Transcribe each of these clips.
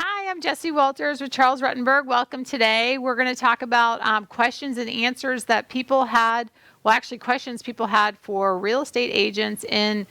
Hi, I'm Jessie Walters with Charles Rutenberg. Welcome today. We're going to talk about questions and answers that people had. Well, actually, questions people had for real estate agents in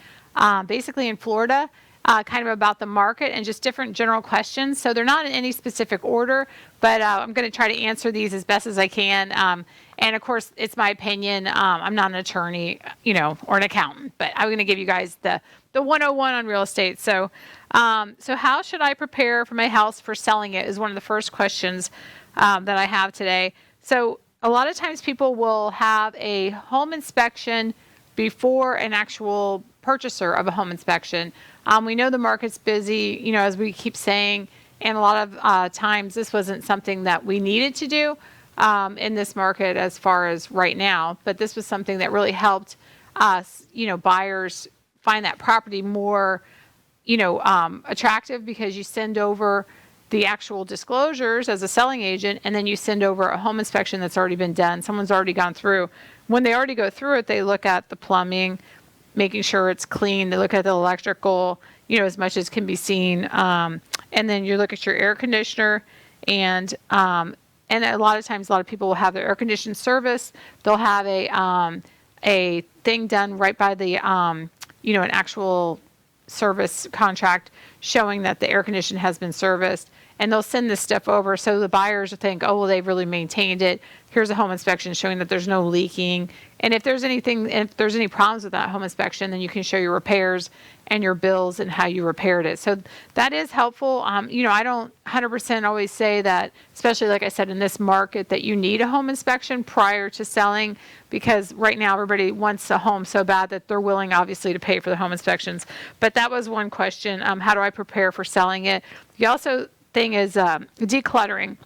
basically in Florida, kind of about the market and just different general questions. So they're not in any specific order, but I'm going to try to answer these as best as I can. And of course, it's my opinion. I'm not an attorney, or an accountant, but I'm going to give you guys the 101 on real estate. So how should I prepare for my house for selling it is one of the first questions that I have today. So a lot of times people will have a home inspection before an actual purchaser of a home inspection. We know the market's busy, as we keep saying, and a lot of times this wasn't something that we needed to do in this market as far as right now, but this was something that really helped us, buyers find that property more attractive because you send over the actual disclosures as a selling agent, and then you send over a home inspection that's already been done. Someone's already gone through. When they already go through it, they look at the plumbing, making sure it's clean. They look at the electrical, as much as can be seen. And then you look at your air conditioner, and a lot of times, a lot of people will have their air conditioned service. They'll have a thing done right by the, an actual service contract showing that the air condition has been serviced, and they'll send this stuff over so the buyers will think, oh, well, they've really maintained it. Here's a home inspection showing that there's no leaking, and if there's any problems with that home inspection, then you can show your repairs and your bills and how you repaired it. So that is helpful. I don't 100% always say that, especially like I said in this market, that you need a home inspection prior to selling, because right now everybody wants a home so bad that they're willing obviously to pay for the home inspections. But that was one question. How do I prepare for selling it? The also thing is decluttering.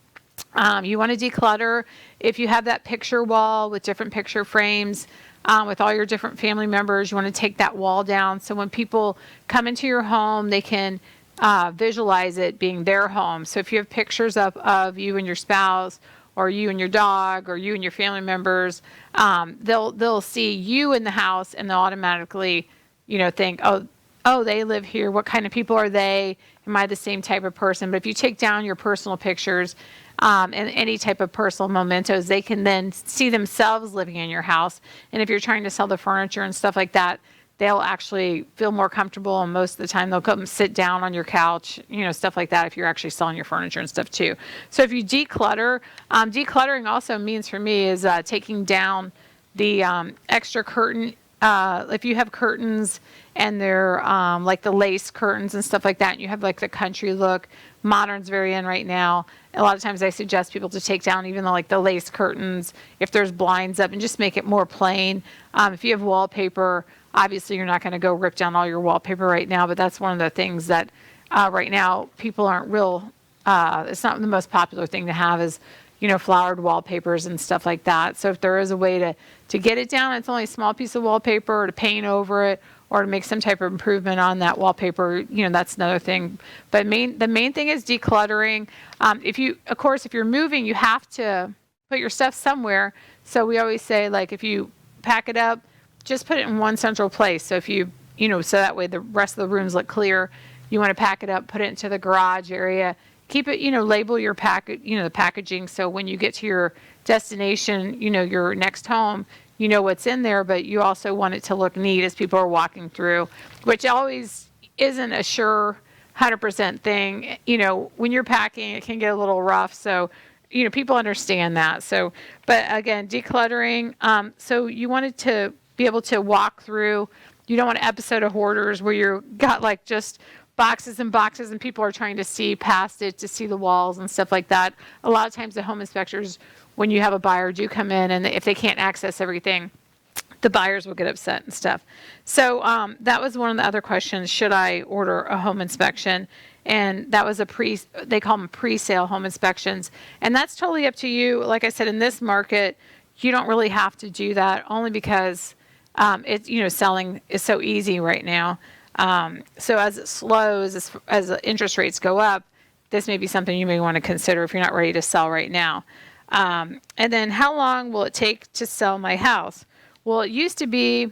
You want to declutter. If you have that picture wall with different picture frames, with all your different family members, you want to take that wall down. So when people come into your home, they can visualize it being their home. So if you have pictures up of you and your spouse, or you and your dog, or you and your family members, they'll see you in the house, and they'll automatically, think, oh, they live here. What kind of people are they? Am I the same type of person? But if you take down your personal pictures and any type of personal mementos, they can then see themselves living in your house. And if you're trying to sell the furniture and stuff like that, they'll actually feel more comfortable. And most of the time they'll come sit down on your couch, stuff like that, if you're actually selling your furniture and stuff too. So if you declutter, decluttering also means for me is taking down the extra curtain. If you have curtains and they're like the lace curtains and stuff like that, and you have like the country look, modern's very in right now. A lot of times I suggest people to take down even the lace curtains, if there's blinds up, and just make it more plain. If you have wallpaper, obviously you're not going to go rip down all your wallpaper right now, but that's one of the things that right now people aren't it's not the most popular thing to have is, flowered wallpapers and stuff like that. So if there is a way to get it down, it's only a small piece of wallpaper, or to paint over it, or to make some type of improvement on that wallpaper, that's another thing. But the main thing is decluttering. If you're moving, you have to put your stuff somewhere. So we always say, if you pack it up, just put it in one central place. So if so that way the rest of the rooms look clear. You want to pack it up, put it into the garage area. Keep it, label your the packaging. So when you get to your destination, your next home, what's in there, but you also want it to look neat as people are walking through, which always isn't a sure 100% thing. When you're packing, it can get a little rough. So, people understand that. So, but again, decluttering. So you wanted to be able to walk through. You don't want an episode of Hoarders where you've got just boxes and boxes and people are trying to see past it, to see the walls and stuff like that. A lot of times the home inspectors, when you have a buyer, do come in, and if they can't access everything, the buyers will get upset and stuff. So that was one of the other questions. Should I order a home inspection? And that was they call them pre-sale home inspections. And that's totally up to you. Like I said, in this market, you don't really have to do that, only because selling is so easy right now. So as it slows, as the interest rates go up, this may be something you may want to consider if you're not ready to sell right now. And then how long will it take to sell my house? Well, it used to be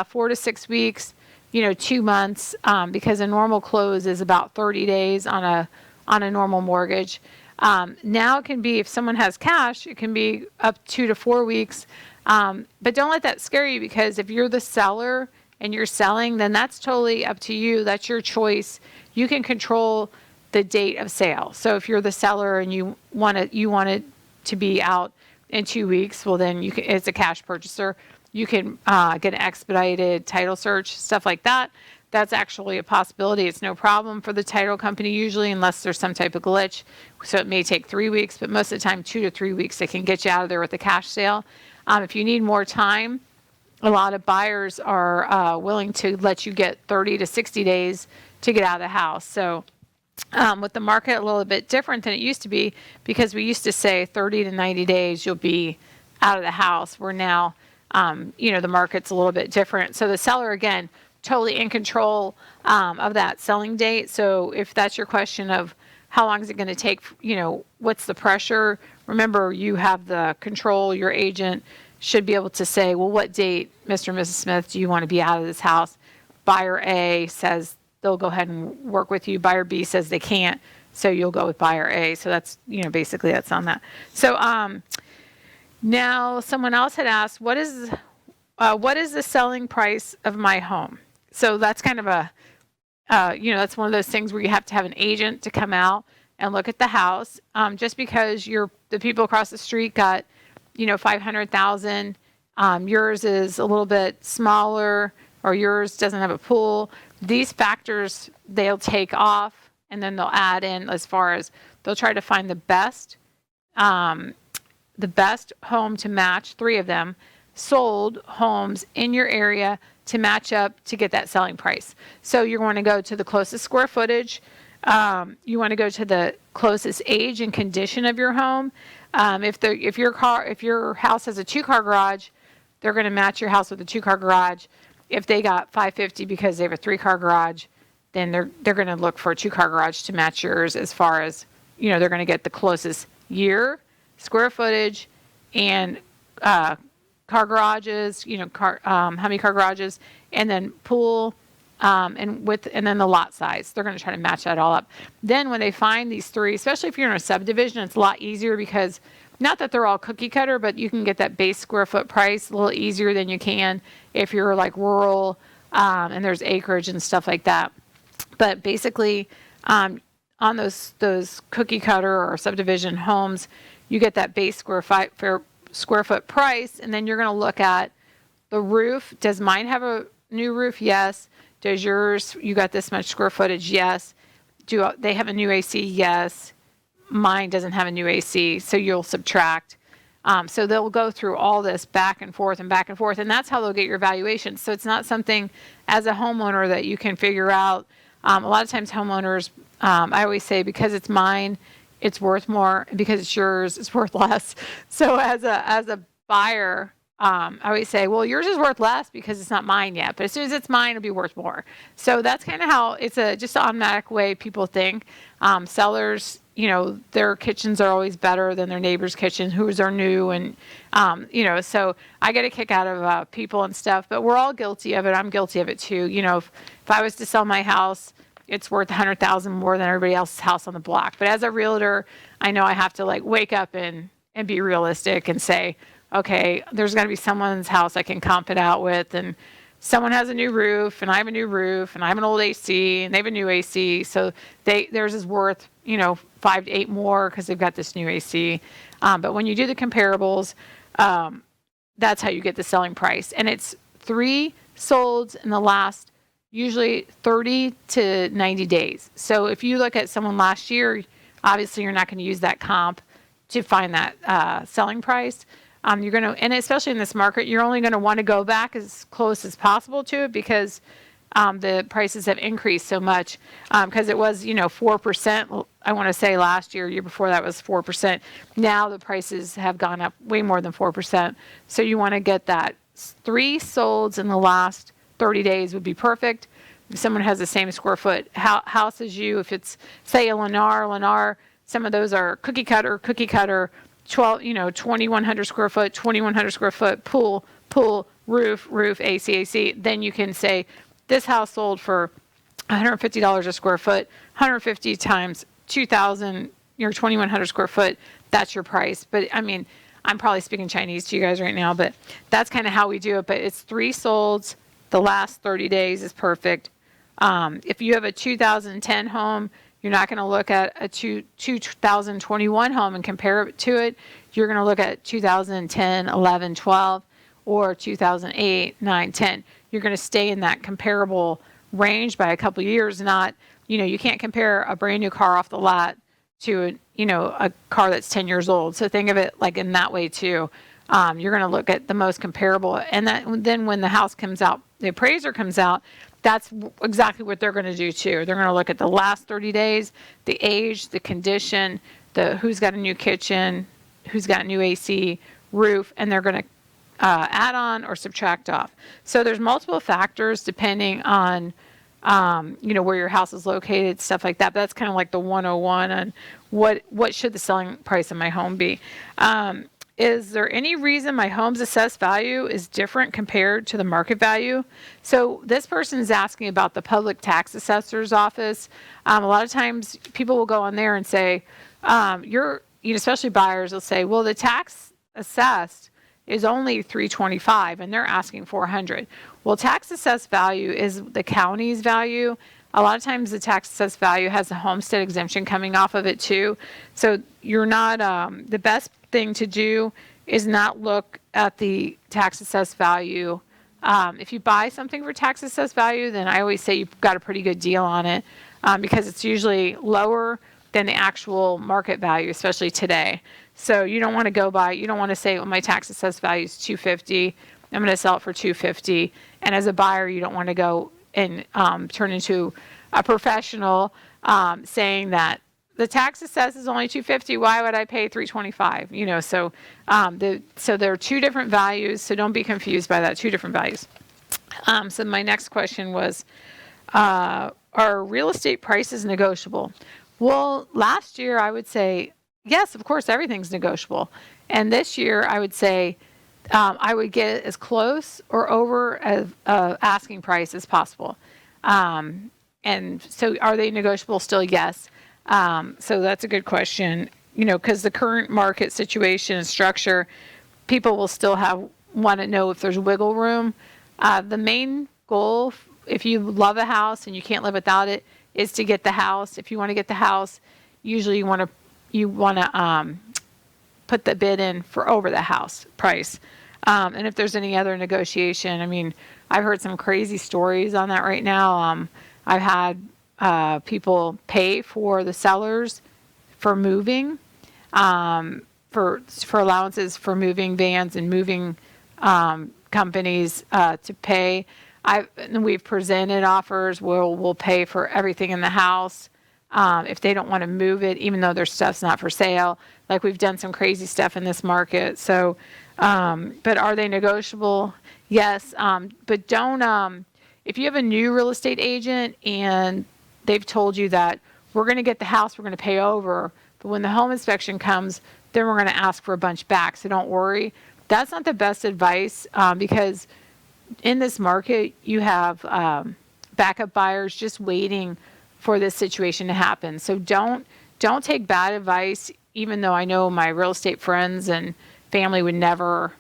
4 to 6 weeks, 2 months, because a normal close is about 30 days on on a normal mortgage. Now it can be, if someone has cash, it can be up 2 to 4 weeks. But don't let that scare you, because if you're the seller and you're selling, then that's totally up to you. That's your choice. You can control the date of sale. So if you're the seller and you want it to be out in 2 weeks, well, then you can, it's a cash purchaser. You can get an expedited title search, stuff like that. That's actually a possibility. It's no problem for the title company usually, unless there's some type of glitch. So it may take 3 weeks, but most of the time 2 to 3 weeks, they can get you out of there with a cash sale. If you need more time, a lot of buyers are willing to let you get 30 to 60 days to get out of the house. So with the market a little bit different than it used to be, because we used to say 30 to 90 days you'll be out of the house. We're now, the market's a little bit different. So the seller, again, totally in control of that selling date. So if that's your question of how long is it going to take, what's the pressure? Remember, you have the control. Your agent should be able to say, well, what date, Mr. and Mrs. Smith, do you want to be out of this house? Buyer A says they'll go ahead and work with you. Buyer B says they can't, so you'll go with buyer A. So that's, basically that's on that. So now someone else had asked, what is the selling price of my home? So that's kind of a, that's one of those things where you have to have an agent to come out and look at the house. Just because the people across the street got, 500,000, yours is a little bit smaller, or yours doesn't have a pool. These factors they'll take off, and then they'll add in as far as they'll try to find the best home to match, 3 of them, sold homes in your area to match up to get that selling price. So you're going to go to the closest square footage. You want to go to the closest age and condition of your home. If your house has a 2-car garage, they're going to match your house with a 2-car garage. If they got 550 because they have a 3-car garage, then they're going to look for a 2-car garage to match yours, as far as, they're going to get the closest year, square footage, and car garages, how many car garages, and then pool, and then the lot size. They're going to try to match that all up. Then when they find these 3, especially if you're in a subdivision, it's a lot easier, because not that they're all cookie cutter, but you can get that base square foot price a little easier than you can if you're like rural, and there's acreage and stuff like that. But basically, on those cookie cutter or subdivision homes, you get that base square foot price, and then you're going to look at the roof. Does mine have a new roof? Yes. Does yours, you got this much square footage? Yes. Do they have a new AC? Yes. Mine doesn't have a new AC, so you'll subtract. So they'll go through all this back and forth, and that's how they'll get your valuation. So it's not something as a homeowner that you can figure out. A lot of times homeowners, I always say, because it's mine, it's worth more, and because it's yours, it's worth less. So as a buyer, I always say, well, yours is worth less because it's not mine yet, but as soon as it's mine, it'll be worth more. So that's kind of how it's just an automatic way people think. Sellers, their kitchens are always better than their neighbor's kitchen, whose are new, and so I get a kick out of people and stuff, but we're all guilty of it. I'm guilty of it too. If I was to sell my house, it's worth $100,000 more than everybody else's house on the block. But as a realtor, I know I have to wake up and be realistic and say, okay, there's going to be someone's house I can comp it out with, and someone has a new roof, and I have a new roof, and I have an old AC, and they have a new AC, so theirs is worth 5 to 8 more because they've got this new AC. But when you do the comparables, that's how you get the selling price, and it's 3 solds in the last usually 30 to 90 days. So if you look at someone last year, obviously you're not going to use that comp to find that selling price. You're going to, and especially in this market, you're only going to want to go back as close as possible to it, because the prices have increased so much, because it was, 4%. I want to say last year before that was 4%. Now the prices have gone up way more than 4%. So you want to get that 3 solds in the last 30 days would be perfect. If someone has the same square foot house as you, if it's, say, a Lennar, some of those are cookie cutter, 2,100 square foot, pool, roof, AC, then you can say this house sold for $150 a square foot, 150 times 2,000, you're 2,100 square foot, that's your price. But I mean, I'm probably speaking Chinese to you guys right now, but that's kind of how we do it. But it's 3 solds. The last 30 days is perfect. If you have a 2010 home, you're not going to look at a 2021 home and compare it to it. You're going to look at 2010, 11, 12, or 2008, 9, 10. You're going to stay in that comparable range by a couple of years. Not, you can't compare a brand new car off the lot to a car that's 10 years old. So think of it like in that way too. You're going to look at the most comparable, and then when the house comes out, the appraiser comes out, that's exactly what they're going to do too. They're going to look at the last 30 days, the age, the condition, who's got a new kitchen, who's got new AC, roof, and they're going to add on or subtract off. So there's multiple factors depending on where your house is located, stuff like that. But that's kind of like the 101 on what should the selling price of my home be. Is there any reason my home's assessed value is different compared to the market value? So this person is asking about the public tax assessor's office. A lot of times people will go on there and say, especially buyers will say, well, the tax assessed is only $325 and they're asking $400. Well, tax assessed value is the county's value. A lot of times the tax assessed value has a homestead exemption coming off of it too. So you're not, the best thing to do is not look at the tax assessed value. If you buy something for tax assessed value, then I always say you've got a pretty good deal on it because it's usually lower than the actual market value, especially today. So you don't want to you don't want to say, well, my tax assessed value is $250. I'm going to sell it for $250. And as a buyer, you don't want to go and turn into a professional saying that the tax assessed is only $250. Why would I pay $325? So there are two different values. So don't be confused by that. Two different values. So my next question was, are real estate prices negotiable? Well, last year I would say, yes, of course, everything's negotiable. And this year I would say I would get as close or over as asking price as possible. And so are they negotiable still? Yes. So that's a good question, because the current market situation and structure, people will still want to know if there's wiggle room. The main goal, if you love a house and you can't live without it, is to get the house. If you want to get the house, usually you want to put the bid in for over the house price. And if there's any other negotiation, I mean, I've heard some crazy stories on that right now. I've had people pay for the sellers for moving, for allowances for moving vans and moving companies to pay. We've presented offers where we'll pay for everything in the house if they don't want to move it, even though their stuff's not for sale. Like we've done some crazy stuff in this market. So, but are they negotiable? Yes, but don't. If you have a new real estate agent and they've told you that we're going to get the house, we're going to pay over, but when the home inspection comes, then we're going to ask for a bunch back. So don't worry. That's not the best advice because in this market, you have backup buyers just waiting for this situation to happen. So don't take bad advice, even though I know my real estate friends and family would never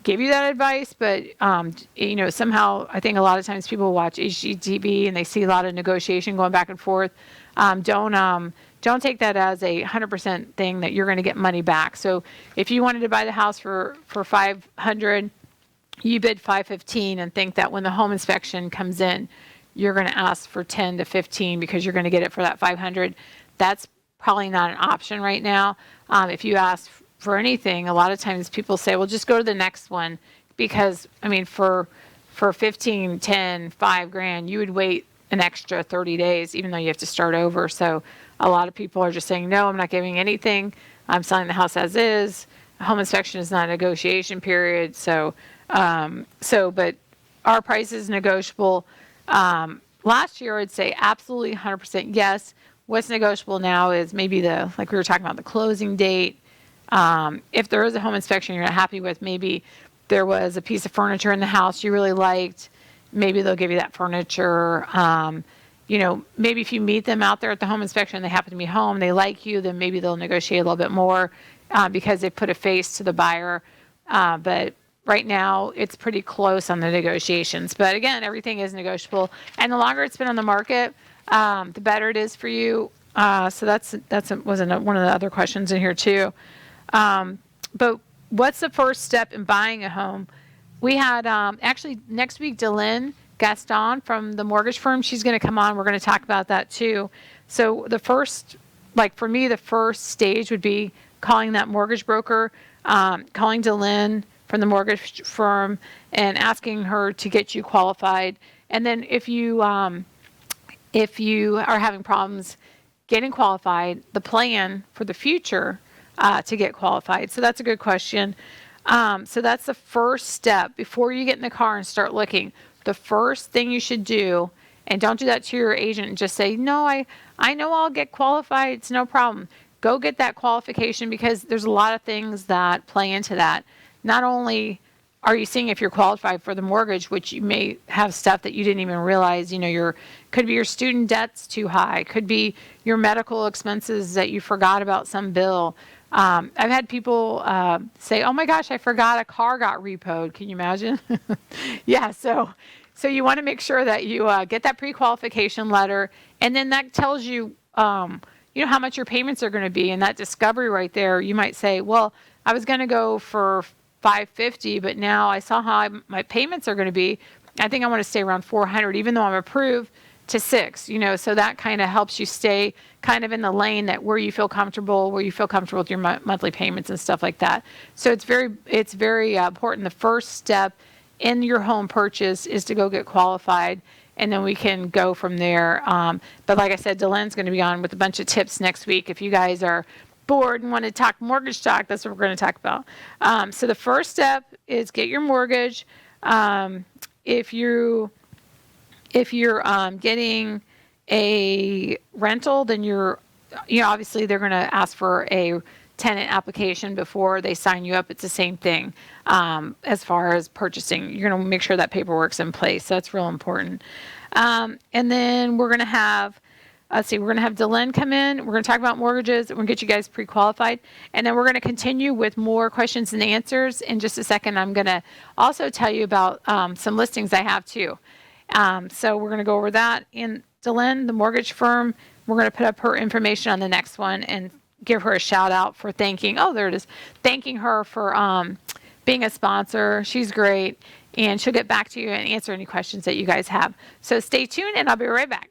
give you that advice. But, somehow I think a lot of times people watch HGTV and they see a lot of negotiation going back and forth. Don't take that as a 100% thing that you're going to get money back. So if you wanted to buy the house for $500, you bid $515 and think that when the home inspection comes in, you're going to ask for $10 to $15 because you're going to get it for that $500. That's probably not an option right now. If you ask for anything, a lot of times people say, well, just go to the next one because, I mean, for 15, 10, $5,000, you would wait an extra 30 days, even though you have to start over. So a lot of people are just saying, no, I'm not giving anything. I'm selling the house as is. Home inspection is not a negotiation period. So, but our price is negotiable. Last year, I'd say absolutely 100% yes. What's negotiable now is maybe like we were talking about, the closing date. If there is a home inspection you're not happy with, maybe there was a piece of furniture in the house you really liked, maybe they'll give you that furniture. maybe if you meet them out there at the home inspection, they happen to be home, they like you, then maybe they'll negotiate a little bit more because they put a face to the buyer. But right now, it's pretty close on the negotiations. But again, everything is negotiable. And the longer it's been on the market, the better it is for you. So that's one of the other questions in here too. But what's the first step in buying a home? We had actually next week, Delynn Gaston from the mortgage firm, she's going to come on. We're going to talk about that too. So the first, for me, the first stage would be calling that mortgage broker, calling Delynn from the mortgage firm and asking her to get you qualified. And then if you are having problems getting qualified, the plan for the future to get qualified. So that's a good question. So that's the first step before you get in the car and start looking. The first thing you should do, and don't do that to your agent and just say, no, I know I'll get qualified. It's no problem. Go get that qualification because there's a lot of things that play into that. Not only are you seeing if you're qualified for the mortgage, which you may have stuff that you didn't even realize, could be your student debt's too high, could be your medical expenses that you forgot about some bill. I've had people say, oh my gosh, I forgot a car got repoed. Can you imagine? Yeah, so you want to make sure that you get that pre-qualification letter, and then that tells you, how much your payments are going to be. And that discovery right there, you might say, well, I was going to go for $550, but now I saw how my payments are going to be. I think I want to stay around $400, even though I'm approved to $600. So that kind of helps you stay kind of in the lane that where you feel comfortable with your monthly payments and stuff like that. So it's very important. The first step in your home purchase is to go get qualified, and then we can go from there. But like I said, Delen's going to be on with a bunch of tips next week. If you guys are bored and want to talk mortgage talk, that's what we're going to talk about. So the first step is get your mortgage. If you're getting a rental, then obviously they're going to ask for a tenant application before they sign you up. It's the same thing as far as purchasing. You're going to make sure that paperwork's in place. So that's real important. And then we're going to have Delynn come in. We're going to talk about mortgages. We're going to get you guys pre-qualified. And then we're going to continue with more questions and answers. In just a second, I'm going to also tell you about some listings I have too. So we're going to go over that. And Delynn, the mortgage firm, we're going to put up her information on the next one and give her a shout out for thanking her for being a sponsor. She's great. And she'll get back to you and answer any questions that you guys have. So stay tuned and I'll be right back.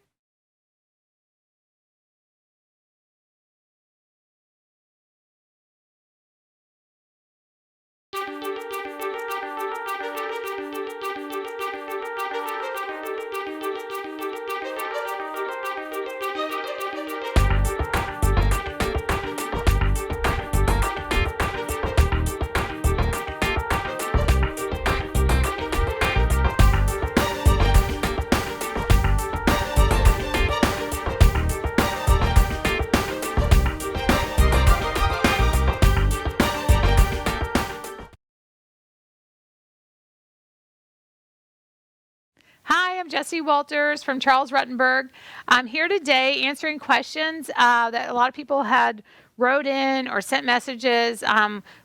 Hi, I'm Jessie Walters from Charles Rutenberg. I'm here today answering questions that a lot of people had wrote in or sent messages.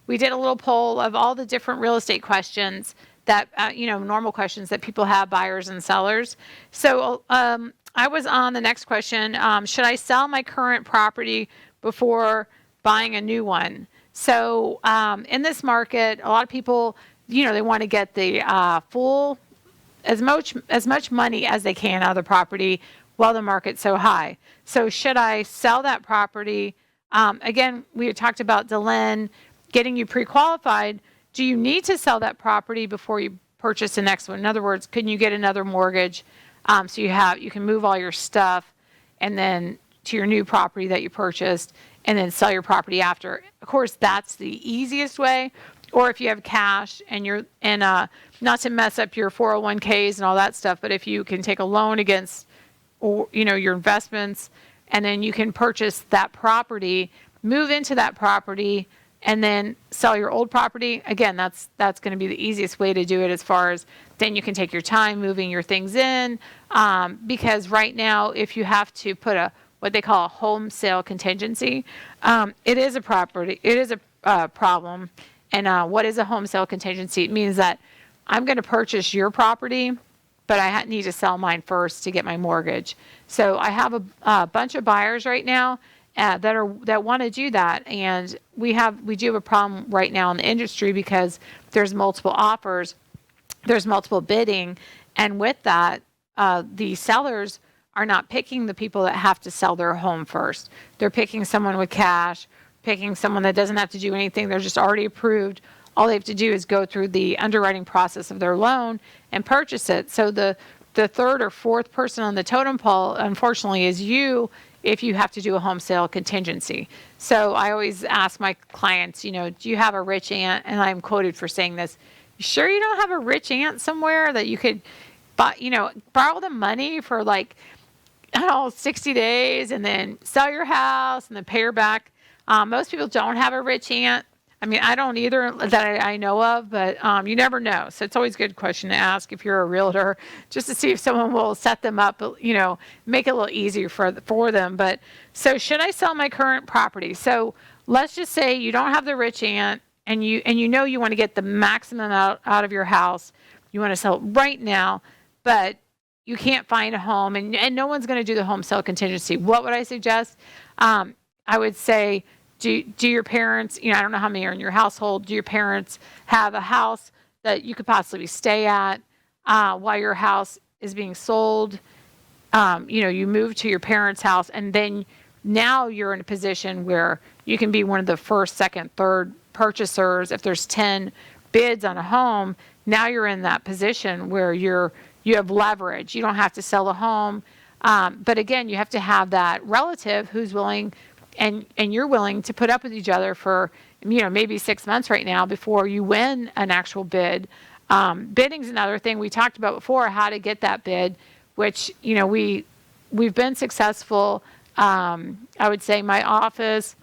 We did a little poll of all the different real estate questions that, normal questions that people have, buyers and sellers. So I was on the next question. Should I sell my current property before buying a new one? So in this market, a lot of people, they want to get the full as much money as they can out of the property while the market's so high. So should I sell that property? Again, we had talked about Delynn getting you pre-qualified. Do you need to sell that property before you purchase the next one? In other words, can you get another mortgage so you can move all your stuff and then to your new property that you purchased and then sell your property after? Of course, that's the easiest way. Or if you have cash and not to mess up your 401ks and all that stuff, but if you can take a loan against, your investments, and then you can purchase that property, move into that property, and then sell your old property. Again, that's going to be the easiest way to do it, as far as then you can take your time moving your things in. Because right now, if you have to put what they call a home sale contingency, it is a problem. And what is a home sale contingency? It means that I'm going to purchase your property, but I need to sell mine first to get my mortgage. So I have a bunch of buyers right now that want to do that, and we do have a problem right now in the industry because there's multiple offers, there's multiple bidding, and with that, the sellers are not picking the people that have to sell their home first. They're picking someone with cash, picking someone that doesn't have to do anything. They're just already approved. All they have to do is go through the underwriting process of their loan and purchase it. So the third or fourth person on the totem pole, unfortunately, is you if you have to do a home sale contingency. So I always ask my clients, do you have a rich aunt? And I'm quoted for saying this. You sure you don't have a rich aunt somewhere that you could borrow the money for 60 days and then sell your house and then pay her back? Most people don't have a rich aunt. I mean, I don't either that I know of, but you never know. So it's always a good question to ask if you're a realtor, just to see if someone will set them up, make it a little easier for them. But so should I sell my current property? So let's just say you don't have the rich aunt, and you want to get the maximum out of your house. You want to sell it right now, but you can't find a home, and no one's going to do the home sale contingency. What would I suggest? I would say, do your parents, I don't know how many are in your household, do your parents have a house that you could possibly stay at while your house is being sold? You move to your parents' house, and then now you're in a position where you can be one of the first, second, third purchasers. If there's 10 bids on a home, now you're in that position where you have leverage. You don't have to sell a home. But again, you have to have that relative who's willing, and you're willing to put up with each other for, maybe 6 months right now before you win an actual bid. Bidding's another thing we talked about before, how to get that bid, which, we've been successful. I would say my office,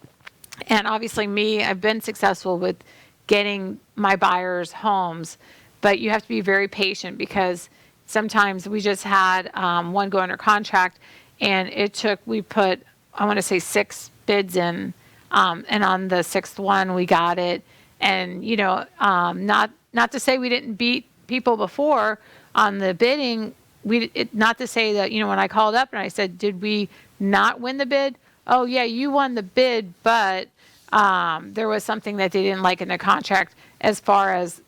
and obviously me, I've been successful with getting my buyers homes, but you have to be very patient, because sometimes we just had one go under contract, and we put, I want to say 6 bids in, and on the 6th one we got it. And not to say we didn't beat people before on the bidding. Not to say that, when I called up and I said, did we not win the bid? Oh yeah, you won the bid, but there was something that they didn't like in the contract, as far as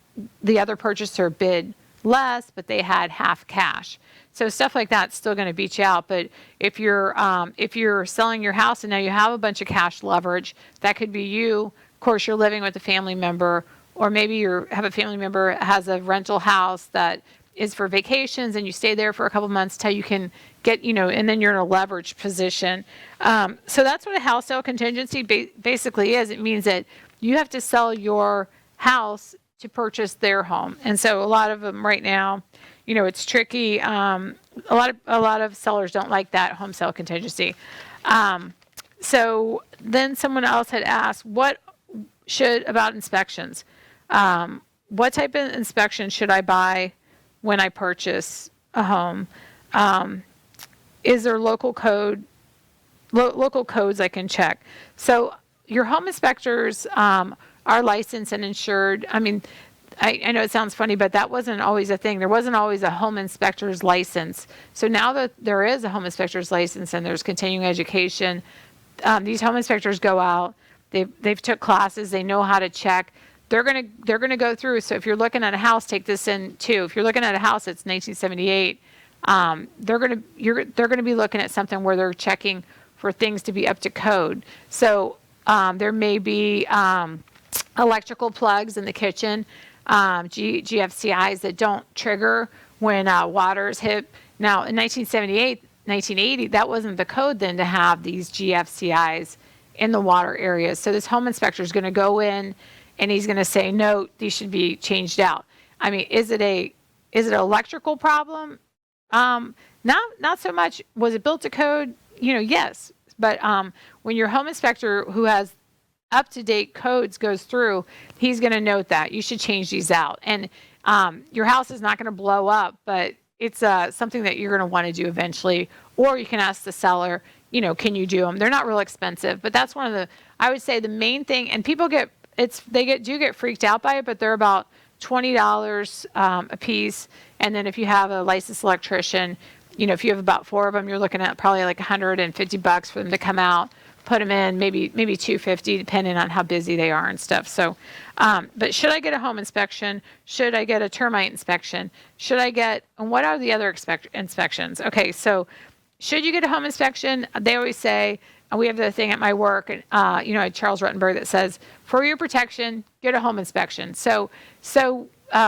the other purchaser bid less, but they had half cash. So stuff like that's still going to beat you out. But if you're selling your house and now you have a bunch of cash leverage, that could be you. Of course, you're living with a family member, or maybe you have a family member that has a rental house that is for vacations, and you stay there for a couple months till you can get, and then you're in a leveraged position. So that's what a house sale contingency basically is. It means that you have to sell your house to purchase their home. And so a lot of them right now, it's tricky. A lot of sellers don't like that home sale contingency. So then someone else had asked, about inspections? What type of inspection should I buy when I purchase a home? Is there local codes I can check? So your home inspectors are licensed and insured. I mean, I know it sounds funny, but that wasn't always a thing. There wasn't always a home inspector's license. So now that there is a home inspector's license and there's continuing education, these home inspectors go out. They've took classes. They know how to check. They're gonna go through. So if you're looking at a house, take this in too. If you're looking at a house that's 1978, they're gonna be looking at something where they're checking for things to be up to code. So there may be electrical plugs in the kitchen, GFCIs that don't trigger when water's hit. Now in 1978, 1980, that wasn't the code then to have these GFCIs in the water areas. So this home inspector is going to go in and he's going to say, no, these should be changed out. I mean, is it an electrical problem? Not so much. Was it built to code? Yes. But when your home inspector, who has up-to-date codes goes through, he's going to note that you should change these out. And your house is not going to blow up, but it's something that you're going to want to do eventually. Or you can ask the seller, can you do them? They're not real expensive, but that's one of the, I would say the main thing. And people do get freaked out by it, but they're about $20 a piece. And then if you have a licensed electrician, if you have about 4 of them, you're looking at probably like $150 for them to come out, put them in, maybe $250, depending on how busy they are and stuff. So, but should I get a home inspection? Should I get a termite inspection? And what are the other inspections? Okay, so should you get a home inspection? They always say, and we have the thing at my work, at Charles Rutenberg that says, for your protection, get a home inspection. So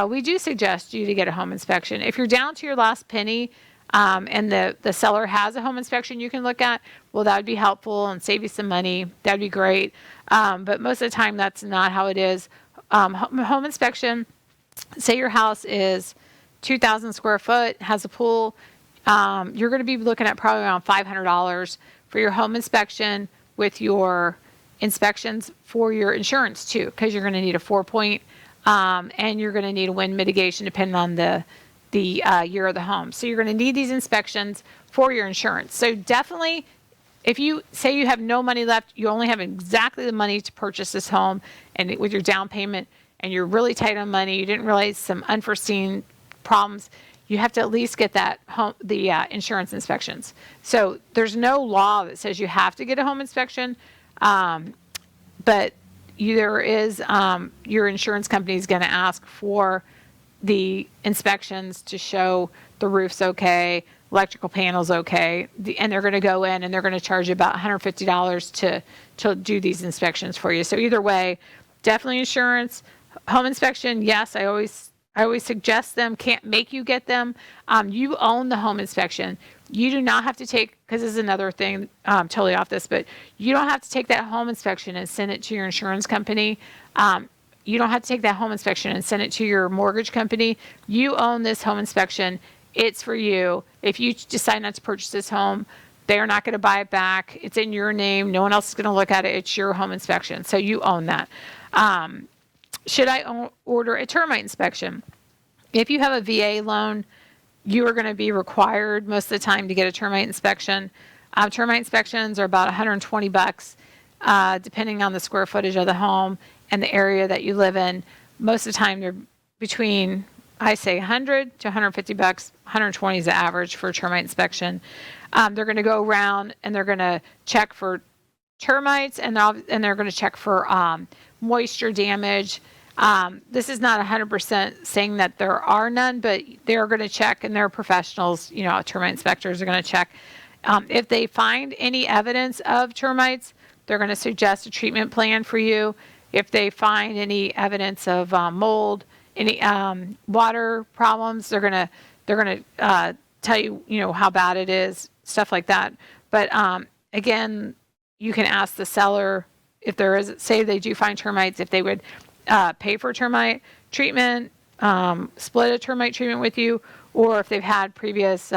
we do suggest you to get a home inspection. If you're down to your last penny, and the seller has a home inspection you can look at, well, that would be helpful and save you some money. That'd be great. But most of the time, that's not how it is. Home inspection, say your house is 2,000 square foot, has a pool, you're going to be looking at probably around $500 for your home inspection with your inspections for your insurance too, because you're going to need a 4-point, and you're going to need a wind mitigation depending on the year of the home. So you're going to need these inspections for your insurance. So definitely, if you say you have no money left, you only have exactly the money to purchase this home, and with your down payment, and you're really tight on money, you didn't realize some unforeseen problems, you have to at least get the insurance inspections. So there's no law that says you have to get a home inspection, but there is your insurance company is going to ask for the inspections to show the roof's okay, electrical panel's okay, and they're going to go in and they're going to charge you about $150 to do these inspections for you. So either way, definitely insurance. Home inspection, yes, I always suggest them. Can't make you get them. You own the home inspection. You do not have to take, because this is another thing, totally off this, but you don't have to take that home inspection and send it to your insurance company. You don't have to take that home inspection and send it to your mortgage company. You own this home inspection. It's for you. If you decide not to purchase this home, they're not going to buy it back. It's in your name. No one else is going to look at it. It's your home inspection. So you own that. Should I order a termite inspection? If you have a VA loan, you are going to be required most of the time to get a termite inspection. Termite inspections are about $120, depending on the square footage of the home and the area that you live in. Most of the time, they're between, I say, $100 to $150. $120 is the average for a termite inspection. They're going to go around and they're going to check for termites, and they're going to check for moisture damage. This is not 100% saying that there are none, but they're going to check, and they're professionals. Termite inspectors are going to check. If they find any evidence of termites, they're going to suggest a treatment plan for you. If they find any evidence of mold, any water problems, they're going to tell you, how bad it is, stuff like that. But again, you can ask the seller if there is, say they do find termites, if they would pay for termite treatment, split a termite treatment with you, or if they've had previous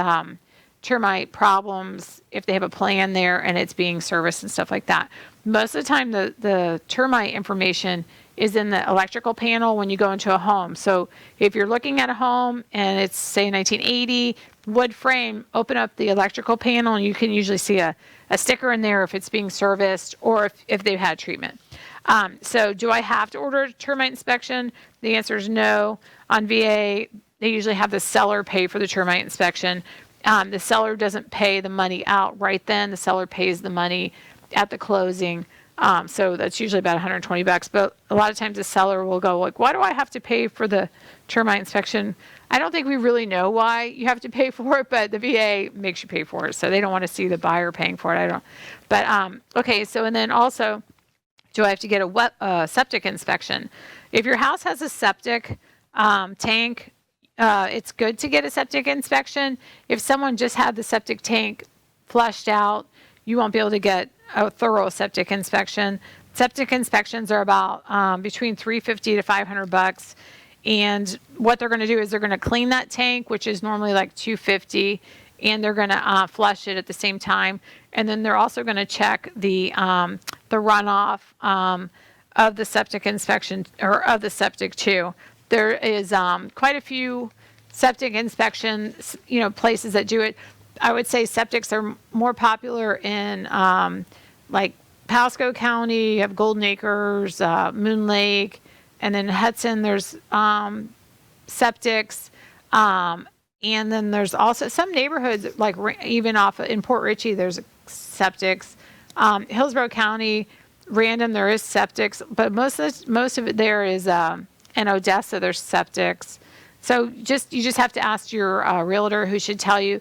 termite problems, if they have a plan there and it's being serviced and stuff like that. Most of the time, the termite information is in the electrical panel when you go into a home. So if you're looking at a home and it's, say, 1980, wood frame, open up the electrical panel and you can usually see a sticker in there if it's being serviced or if they've had treatment. So do I have to order a termite inspection? The answer is no. On VA, they usually have the seller pay for the termite inspection. The seller doesn't pay the money out right then. The seller pays the money at the closing. So that's usually about $120. But a lot of times the seller will go like, why do I have to pay for the termite inspection? I don't think we really know why you have to pay for it, but the VA makes you pay for it. So they don't want to see the buyer paying for it. But okay. So, and then also, do I have to get a septic inspection? If your house has a septic tank, it's good to get a septic inspection. If someone just had the septic tank flushed out, you won't be able to get a thorough septic inspection. Septic inspections are about between $350 to $500. And what they're going to do is they're going to clean that tank, which is normally like $250, and they're going to flush it at the same time. And then they're also going to check the the runoff of the septic inspection, or of the septic too. There is quite a few septic inspection, places that do it. I would say septics are more popular in like Pasco County. You have Golden Acres, Moon Lake, and then Hudson. There's septics, and then there's also some neighborhoods like even off in Port Richey. There's septics. Hillsborough County, random, there is septics, but most of it there is in Odessa. There's septics. So you just have to ask your realtor, who should tell you.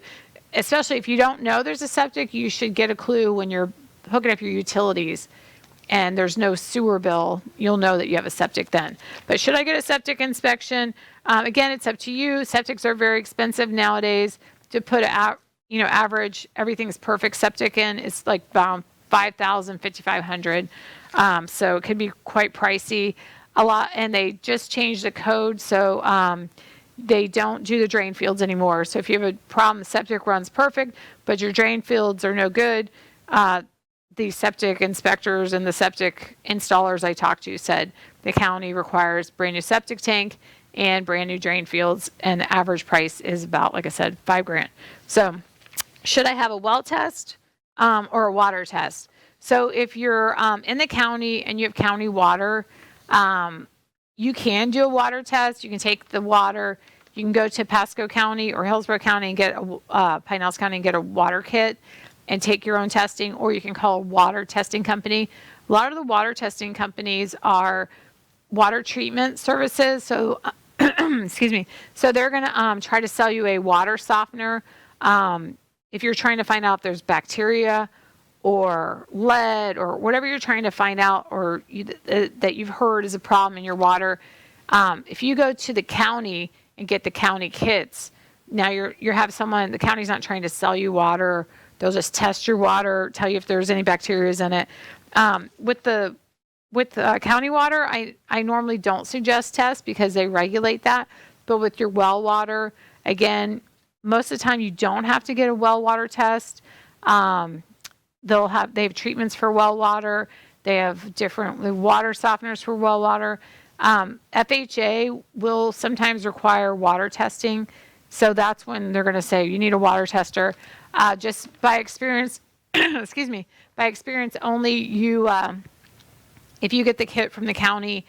Especially if you don't know there's a septic, you should get a clue when you're hooking up your utilities and there's no sewer bill. You'll know that you have a septic then. But should I get a septic inspection? Again, it's up to you. Septics are very expensive nowadays. To put average, everything's perfect septic in, it's like about $5,000, $5,500. So it could be quite pricey. A lot, and they just changed the code, so they don't do the drain fields anymore. So if you have a problem, the septic runs perfect, but your drain fields are no good, the septic inspectors and the septic installers I talked to said the county requires brand new septic tank and brand new drain fields, and the average price is about, like I said, $5,000. So should I have a well test or a water test? So if you're in the county and you have county water, you can do a water test. You can take the water. You can go to Pasco County or Hillsborough County and get Pinellas County and get a water kit and take your own testing, or you can call a water testing company. A lot of the water testing companies are water treatment services. So, excuse me. So they're going to try to sell you a water softener. If you're trying to find out if there's bacteria or lead or whatever you're trying to find out, or that you've heard is a problem in your water, if you go to the county and get the county kits, now you have someone, the county's not trying to sell you water. They'll just test your water, tell you if there's any bacteria in it. With county water, I normally don't suggest tests because they regulate that. But with your well water, again, most of the time you don't have to get a well water test. They have treatments for well water. They have different water softeners for well water. FHA will sometimes require water testing. So that's when they're going to say you need a water tester. Just by experience, excuse me, by experience only, if you get the kit from the county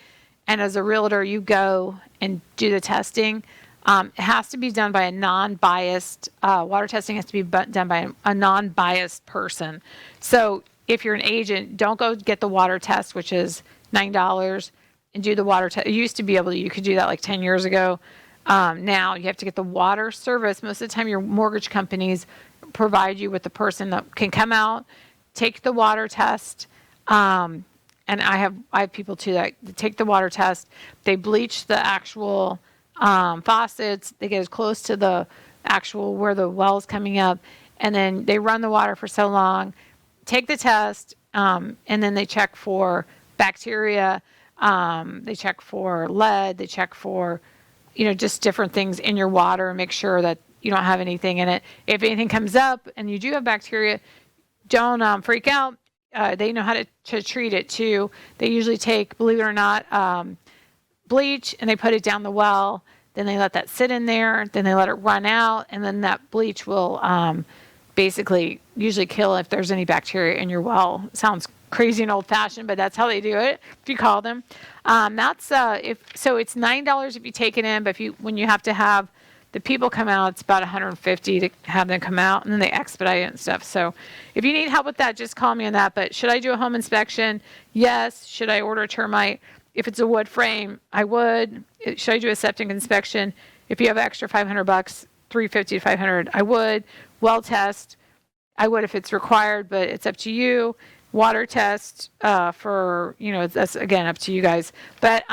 and as a realtor you go and do the testing, it has to be done by a non-biased, water testing has to be done by a non-biased person. So if you're an agent, don't go get the water test, which is $9, and do the water test. It used to be you could do that like 10 years ago. Now you have to get the water service. Most of the time your mortgage companies provide you with the person that can come out, take the water test. And I have people too that take the water test. They bleach the actual faucets. They get as close to the actual where the well's coming up, and then they run the water for so long, take the test, and then they check for bacteria. They check for lead. They check for, just different things in your water and make sure that you don't have anything in it. If anything comes up and you do have bacteria, don't freak out. They know how to treat it too. They usually take, believe it or not, bleach, and they put it down the well. Then they let that sit in there. Then they let it run out, and then that bleach will basically usually kill if there's any bacteria in your well. It sounds crazy and old-fashioned, but that's how they do it. If you call them, it's $9 if you take it in, but when you have to have the people come out, it's about $150 to have them come out, and then they expedite it and stuff. So if you need help with that, just call me on that. But should I do a home inspection? Yes. Should I order a termite? If it's a wood frame, I would. Should I do a septic inspection? If you have extra $500, $350 to $500, I would. Well test, I would if it's required, but it's up to you. Water test that's again up to you guys. But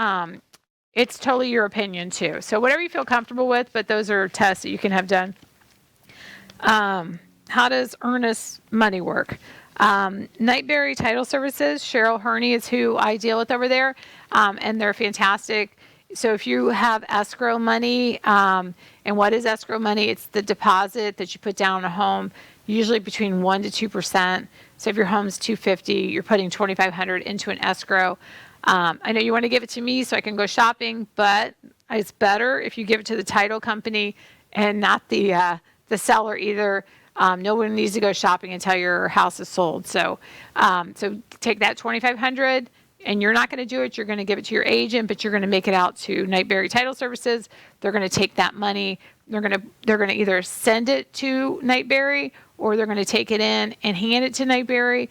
it's totally your opinion too. So whatever you feel comfortable with, but those are tests that you can have done. How does earnest money work? Nightberry Title Services, Cheryl Herney is who I deal with over there, and they're fantastic. So if you have escrow money, and what is escrow money? It's the deposit that you put down on a home usually between 1 to 2%. So if your home's $250,000, you're putting $2,500 into an escrow. I know you want to give it to me so I can go shopping, but it's better if you give it to the title company and not the seller either. No one needs to go shopping until your house is sold. So take that $2,500, and you're not going to do it. You're going to give it to your agent, but you're going to make it out to Nightberry Title Services. They're going to take that money. They're going to either send it to Nightberry, or they're going to take it in and hand it to Nightberry.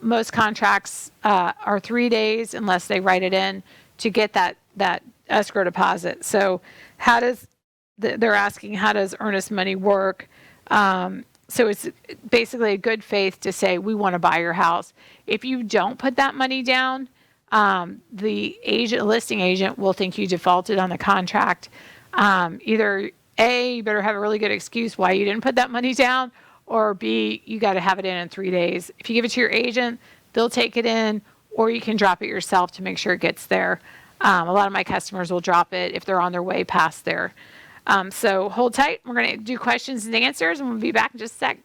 Most contracts are 3 days unless they write it in to get that escrow deposit. So they're asking, how does earnest money work? So it's basically a good faith to say, we want to buy your house. If you don't put that money down, the listing agent will think you defaulted on the contract. Either A, you better have a really good excuse why you didn't put that money down, or B, you got to have it in 3 days. If you give it to your agent, they'll take it in, or you can drop it yourself to make sure it gets there. A lot of my customers will drop it if they're on their way past there. So hold tight. We're going to do questions and answers, and we'll be back in just a sec.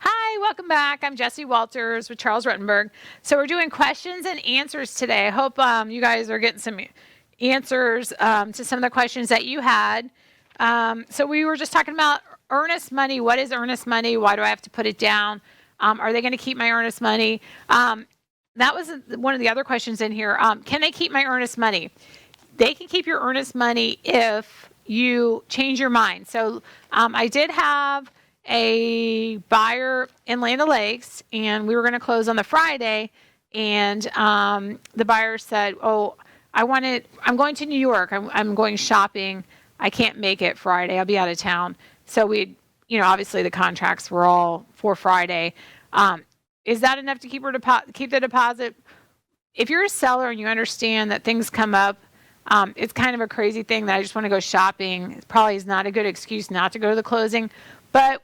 Hi, welcome back. I'm Jessie Walters with Charles Rutenberg. So we're doing questions and answers today. I hope you guys are getting some answers to some of the questions that you had. So we were just talking about earnest money. What is earnest money? Why do I have to put it down? Are they going to keep my earnest money? That was one of the other questions in here. Can they keep my earnest money? They can keep your earnest money if you change your mind. So I did have a buyer in Land O'Lakes, and we were going to close on the Friday, and the buyer said, I'm going to New York. I'm going shopping. I can't make it Friday. I'll be out of town. So obviously the contracts were all for Friday. Is that enough to keep the deposit? If you're a seller and you understand that things come up, it's kind of a crazy thing that I just want to go shopping. It probably is not a good excuse not to go to the closing, but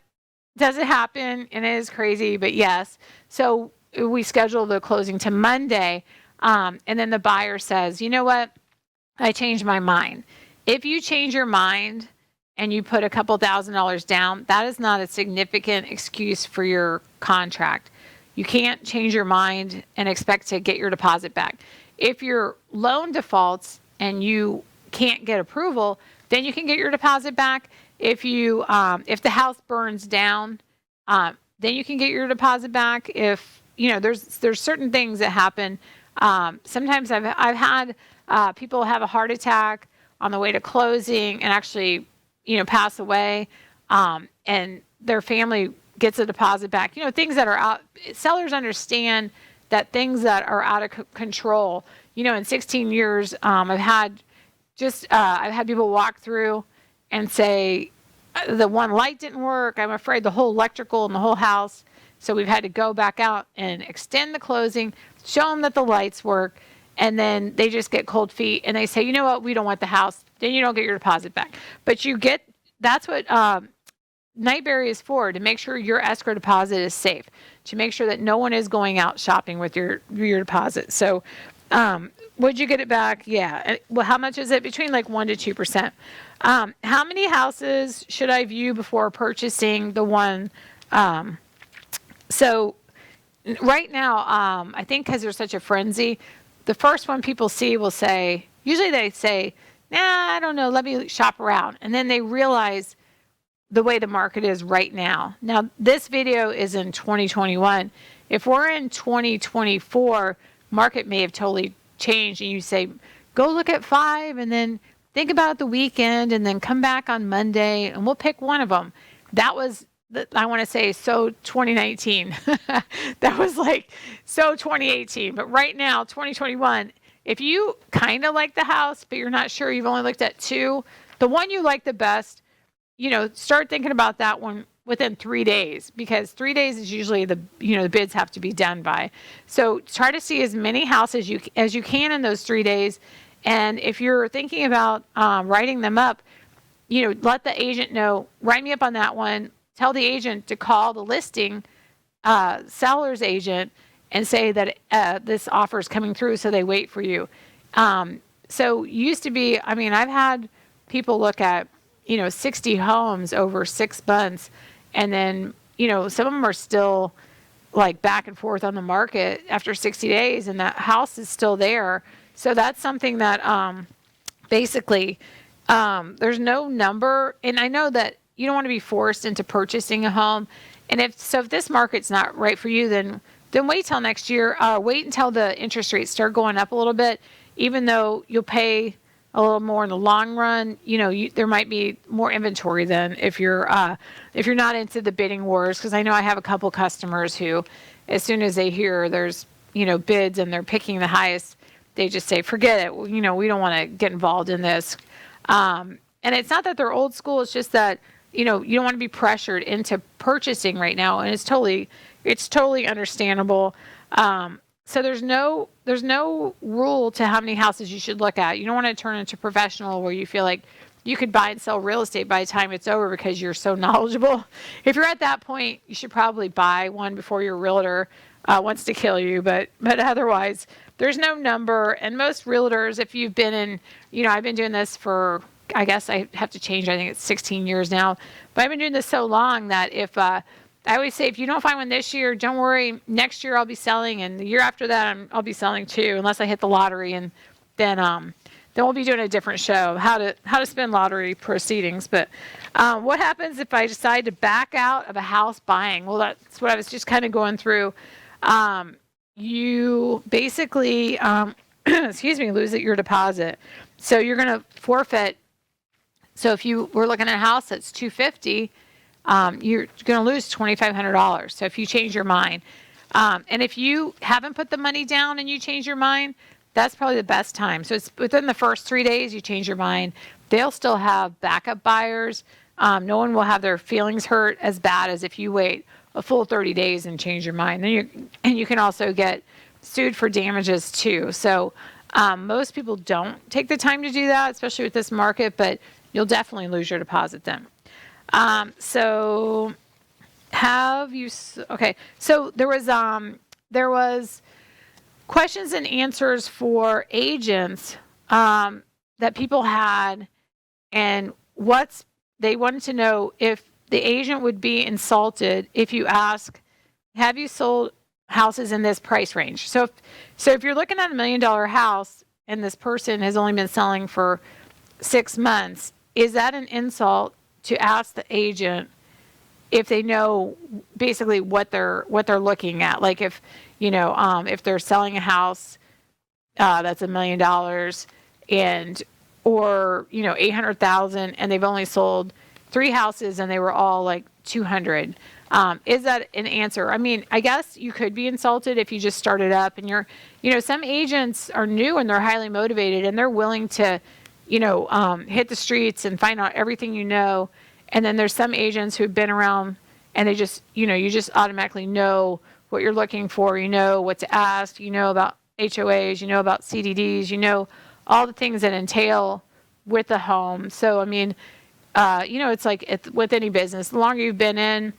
does it happen? And it is crazy, but yes. So we scheduled the closing to Monday, and then the buyer says, you know what? I changed my mind. If you change your mind and you put a couple $1,000s down, that is not a significant excuse for your contract. You can't change your mind and expect to get your deposit back. If your loan defaults and you can't get approval, then you can get your deposit back. If the house burns down, then you can get your deposit back. If there's certain things that happen. Sometimes I've had people have a heart attack on the way to closing and actually pass away, and their family gets a deposit back. Things that are out. Sellers understand that things that are out of control. In 16 years, I've had people walk through and say, the one light didn't work. I'm afraid the whole electrical in the whole house. So we've had to go back out and extend the closing, show them that the lights work, and then they just get cold feet and they say, you know what, we don't want the house. Then you don't get your deposit back. But that's what Nightberry is for, to make sure your escrow deposit is safe, to make sure that no one is going out shopping with your deposit. So would you get it back? Yeah. Well, how much is it? Between 1 to 2%. How many houses should I view before purchasing the one? So right now, I think because there's such a frenzy, the first one people see will say, usually they say, nah, I don't know, let me shop around. And then they realize the way the market is right now. Now, this video is in 2021. If we're in 2024, market may have totally changed, and you say, go look at 5 and then think about it the weekend and then come back on Monday and we'll pick one of them. That was, I want to say, so 2019. That was like so 2018. But right now, 2021, if you kind of like the house, but you're not sure, you've only looked at 2, the one you like the best, start thinking about that one within 3 days, because 3 days is usually the bids have to be done by. So try to see as many houses as you can in those 3 days. And if you're thinking about writing them up, let the agent know, write me up on that one. Tell the agent to call the listing seller's agent and say that this offer is coming through, so they wait for you. So used to be, I've had people look at, 60 homes over 6 months. And then, some of them are still like back and forth on the market after 60 days and that house is still there. So that's something that basically there's no number. And I know that you don't want to be forced into purchasing a home. And if this market's not right for you, then wait till next year. Wait until the interest rates start going up a little bit, even though you'll pay a little more in the long run. There might be more inventory then if you're not into the bidding wars. Because I know I have a couple customers who, as soon as they hear there's bids and they're picking the highest, they just say, forget it. We don't want to get involved in this. And it's not that they're old school. It's just that you don't want to be pressured into purchasing right now, and it's totally understandable. So there's no rule to how many houses you should look at. You don't want to turn into professional where you feel like you could buy and sell real estate by the time it's over because you're so knowledgeable. If you're at that point, you should probably buy one before your realtor wants to kill you. But otherwise, there's no number. And most realtors, if you've been in, I've been doing this for, I guess I have to change, I think it's 16 years now. But I've been doing this so long that if I always say, if you don't find one this year, don't worry. Next year I'll be selling, and the year after that I'll be selling too, unless I hit the lottery, and then we'll be doing a different show, how to spend lottery proceedings. But what happens if I decide to back out of a house buying? Well, that's what I was just kind of going through. You basically, lose your deposit. So you're going to forfeit. So if you were looking at a house that's $250, you're going to lose $2,500. So if you change your mind, and if you haven't put the money down and you change your mind, that's probably the best time. So it's within the first 3 days you change your mind. They'll still have backup buyers. No one will have their feelings hurt as bad as if you wait a full 30 days and change your mind. And you can also get sued for damages too. So most people don't take the time to do that, especially with this market, but you'll definitely lose your deposit then. So there was questions and answers for agents that people had, and they wanted to know if the agent would be insulted if you ask, have you sold houses in this price range? So if you're looking at $1 million house and this person has only been selling for 6 months, is that an insult to ask the agent if they know basically what they're looking at? Like if they're selling a house that's $1 million or $800,000 and they've only sold 3 houses and they were all like 200. Is that an answer? I guess you could be insulted if you just started up and some agents are new and they're highly motivated and they're willing to, hit the streets and find out everything. And then there's some agents who've been around and they just, you just automatically know what you're looking for. You know what to ask, about HOAs, about CDDs, all the things that entail with the home. So, it's like with any business, the longer you've been in,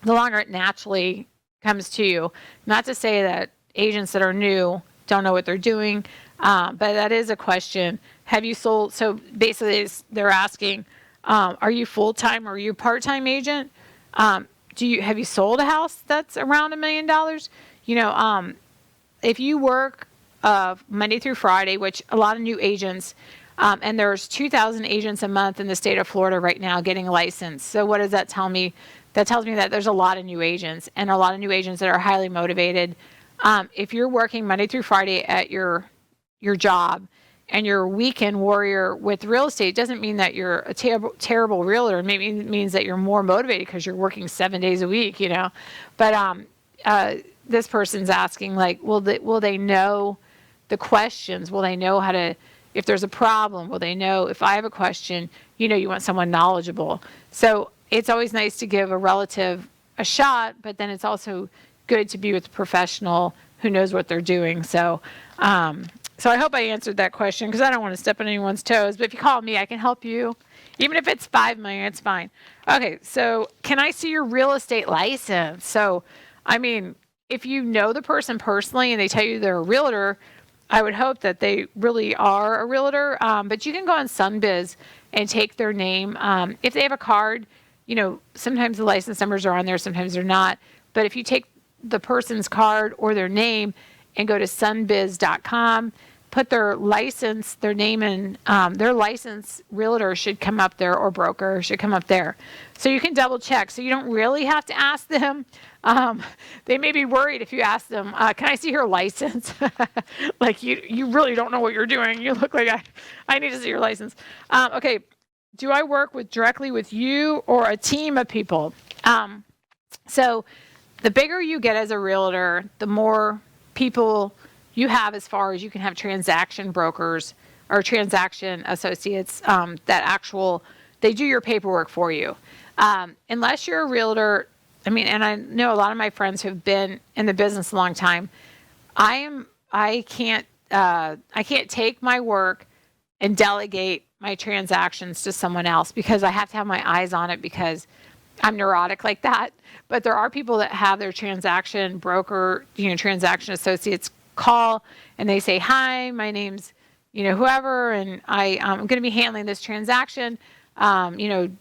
the longer it naturally comes to you. Not to say that agents that are new don't know what they're doing, but that is a question. Have you sold? So basically they're asking, are you full-time or are you a part-time agent? Have you sold a house that's around $1 million? If you work Monday through Friday, which a lot of new agents, and there's 2,000 agents a month in the state of Florida right now getting licensed. So what does that tell me? That tells me that there's a lot of new agents and a lot of new agents that are highly motivated. If you're working Monday through Friday at your job and you're a weekend warrior with real estate, it doesn't mean that you're a terrible realtor. Maybe it means that you're more motivated because you're working 7 days a week, But this person's asking, like, will they know the questions? Will they know how to, if there's a problem, will they know if I have a question, you want someone knowledgeable. So it's always nice to give a relative a shot, but then it's also good to be with a professional who knows what they're doing. So I hope I answered that question, because I don't want to step on anyone's toes. But if you call me, I can help you. Even if it's $5 million, it's fine. Okay, so can I see your real estate license? So, if you know the person personally and they tell you they're a realtor, I would hope that they really are a realtor. But you can go on Sunbiz and take their name. If they have a card, sometimes the license numbers are on there, sometimes they're not. But if you take the person's card or their name and go to sunbiz.com, put their license, their name, and their license realtor should come up there, or broker should come up there. So you can double check. So you don't really have to ask them. They may be worried if you ask them, can I see your license? Like you really don't know what you're doing. You look like I need to see your license. Okay. Do I work directly with you or a team of people? So the bigger you get as a realtor, the more people you have, as far as you can have transaction brokers or transaction associates they do your paperwork for you. Unless you're a realtor, and I know a lot of my friends who've been in the business a long time. I can't take my work and delegate my transactions to someone else, because I have to have my eyes on it, because I'm neurotic like that. But there are people that have their transaction broker, transaction associates call, and they say, hi, my name's, whoever, and I'm going to be handling this transaction.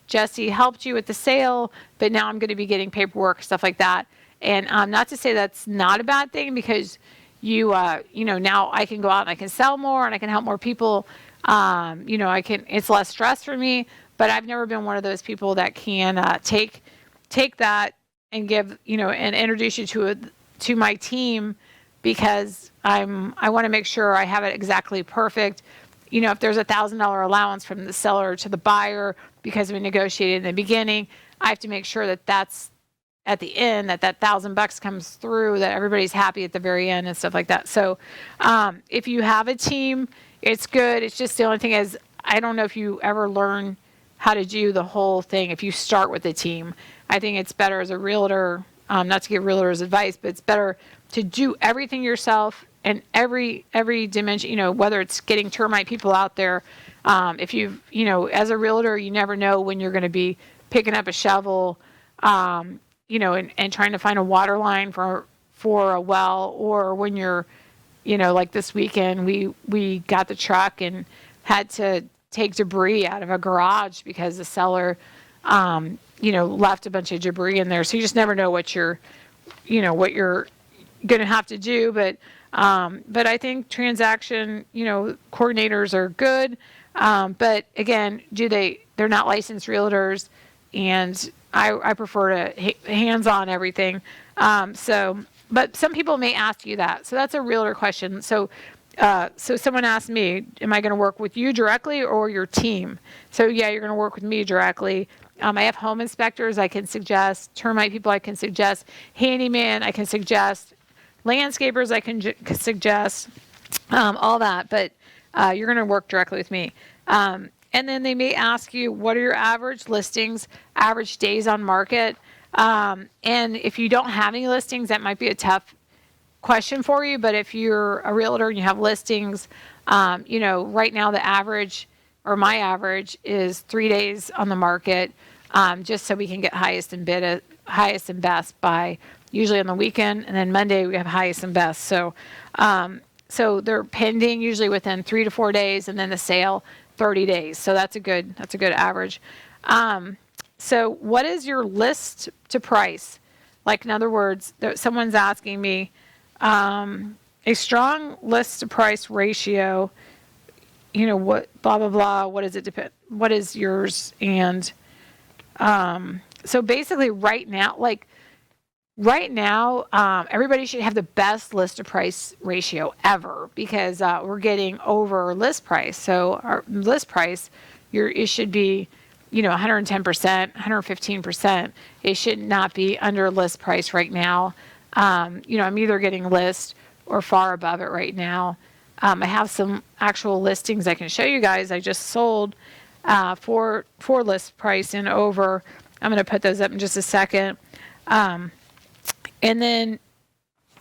Jessie helped you with the sale, but now I'm going to be getting paperwork, stuff like that. And not to say that's not a bad thing, because now I can go out and I can sell more and I can help more people. It's less stress for me, but I've never been one of those people that can take that and give, and introduce you to my team, because I want to make sure I have it exactly perfect. If there's $1,000 allowance from the seller to the buyer because we negotiated in the beginning, I have to make sure that that's at the end, that $1,000 comes through, that everybody's happy at the very end and stuff like that. So if you have a team, it's good. It's just the only thing is, I don't know if you ever learn how to do the whole thing if you start with a team. I think it's better as a realtor, not to give realtors advice, but it's better to do everything yourself in every dimension, whether it's getting termite people out there. If as a realtor, you never know when you're going to be picking up a shovel, and trying to find a water line for a well, or when you're, like this weekend, we got the truck and had to take debris out of a garage because the seller, left a bunch of debris in there. So you just never know what you're going to have to do. But I think transaction, coordinators are good. But again, they're not licensed realtors, and I prefer to hands-on everything. But some people may ask you that. So that's a realtor question. So someone asked me, am I going to work with you directly or your team? So yeah, you're going to work with me directly. I have home inspectors I can suggest, termite people I can suggest, handyman I can suggest, landscapers I can suggest, all that. But you're going to work directly with me. And then they may ask you, what are your average listings, average days on market? And if you don't have any listings, that might be a tough question for you. But if you're a realtor and you have listings, right now the average, or my average, is 3 days on the market, just so we can get highest and best by usually on the weekend, and then Monday we have highest and best. So they're pending usually within 3 to 4 days, and then the sale 30 days. So that's a good average. So what is your list to price? Like, in other words, someone's asking me, a strong list to price ratio, what, blah, blah, blah, what does it depend? What is yours? And so basically right now, like, right now, everybody should have the best list to price ratio ever because we're getting over list price. So our list price, it should be, 110%, 115%. It should not be under list price right now. I'm either getting list or far above it right now. I have some actual listings I can show you guys. I just sold for list price and over. I'm going to put those up in just a second. And then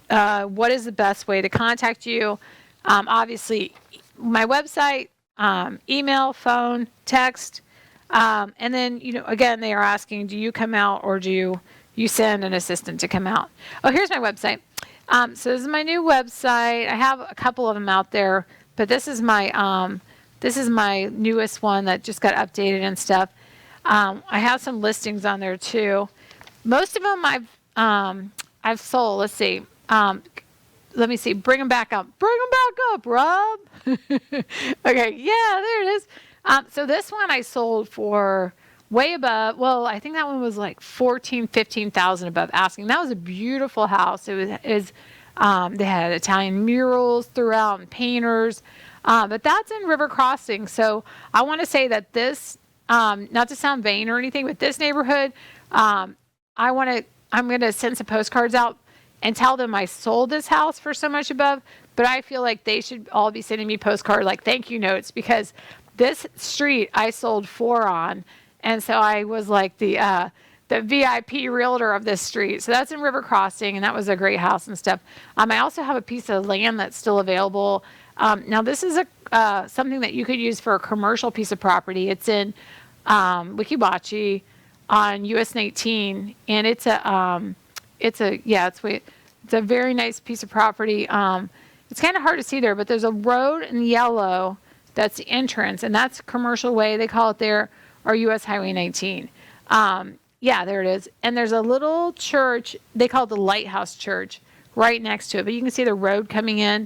what is the best way to contact you? Obviously, my website, email, phone, text. And then, again, they are asking, do you come out or do you send an assistant to come out? Oh, here's my website. So this is my new website. I have a couple of them out there, but this is my newest one that just got updated and stuff. I have some listings on there too. Most of them I've sold. Let's see. Let me see. Bring them back up. Bring them back up, Rob. Okay. Yeah, there it is. So this one I sold for way above. Well, I think that one was like 15,000 above asking. That was a beautiful house. They had Italian murals throughout and painters. But that's in River Crossing. So I want to say that this, not to sound vain or anything, but this neighborhood, I'm going to send some postcards out and tell them I sold this house for so much above, but I feel like they should all be sending me postcard like thank you notes because this street I sold 4 on, and so I was like the VIP realtor of this street. So that's in River Crossing, and that was a great house and stuff. I also have a piece of land that's still available. Now this is something that you could use for a commercial piece of property. It's in Wikiwachi on US 19, and it's a very nice piece of property. It's kind of hard to see there, but there's a road in yellow that's the entrance, and that's commercial way they call it there, or US Highway 19. There it is. And there's a little church, they call it the Lighthouse Church, right next to it, but you can see the road coming in.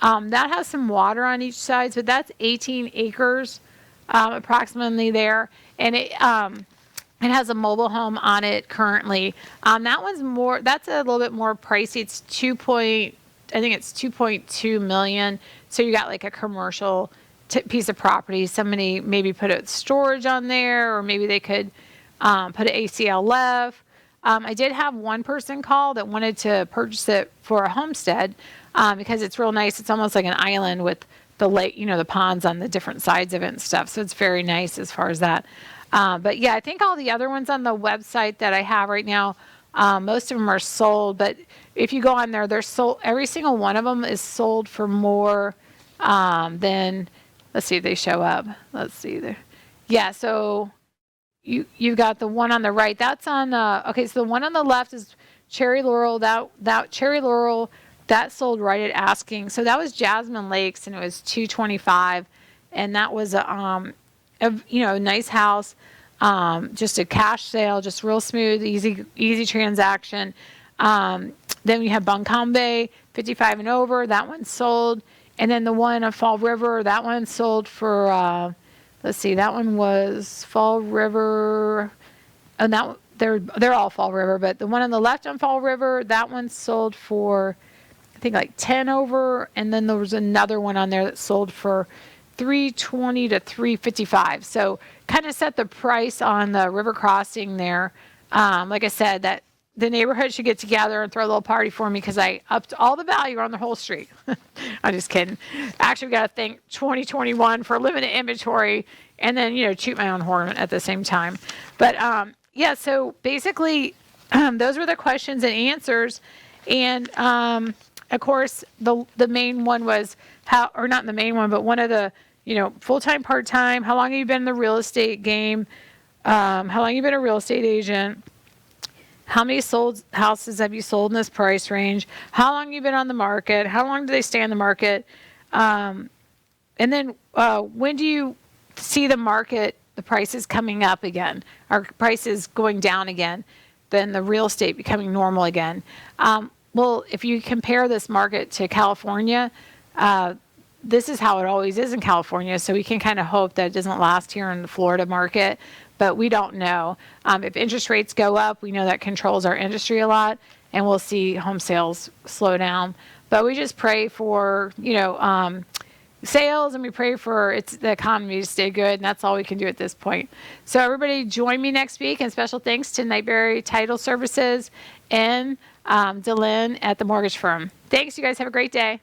That has some water on each side, so that's 18 acres approximately there, and it has a mobile home on it currently. That's a little bit more pricey. It's 2.2 million. So you got like a commercial piece of property. Somebody maybe put a storage on there, or maybe they could put an ACLF. I did have one person call that wanted to purchase it for a homestead because it's real nice. It's almost like an island with the lake, the ponds on the different sides of it and stuff. So it's very nice as far as that. But yeah, I think all the other ones on the website that I have right now, most of them are sold. But if you go on there, they're sold. Every single one of them is sold for more than. Let's see if they show up. Let's see there. Yeah, so you've got the one on the right. That's on. Okay, so the one on the left is Cherry Laurel. That Cherry Laurel that sold right at asking. So that was Jasmine Lakes, and it was $225, and that was a nice house, just a cash sale, just real smooth, easy transaction. Then we have Buncombe, 55 and over. That one sold, and then the one on Fall River, that one sold for. Let's see, that one was Fall River, and that they're all Fall River, but the one on the left on Fall River, that one sold for, I think like 10 over, and then there was another one on there that sold for $320 to $355. So kind of set the price on the river crossing there. Like I said, that the neighborhood should get together and throw a little party for me because I upped all the value on the whole street. I'm just kidding. Actually, we got to thank 2021 for limited inventory and then, toot my own horn at the same time. But so basically those were the questions and answers. And of course, the main one was not the main one, but one of the, full-time, part-time, how long have you been in the real estate game? How long have you been a real estate agent? How many sold houses have you sold in this price range? How long have you been on the market? How long do they stay on the market? And then when do you see the prices coming up again, or prices going down again, then the real estate becoming normal again? Well, if you compare this market to California, this is how it always is in California. So we can kind of hope that it doesn't last here in the Florida market, but we don't know. If interest rates go up, we know that controls our industry a lot. and we'll see home sales slow down. But we just pray for, sales, and we pray for the economy to stay good, and that's all we can do at this point. So everybody join me next week, and special thanks to Nightberry Title Services and DeLynn at the mortgage firm. Thanks, you guys. Have a great day.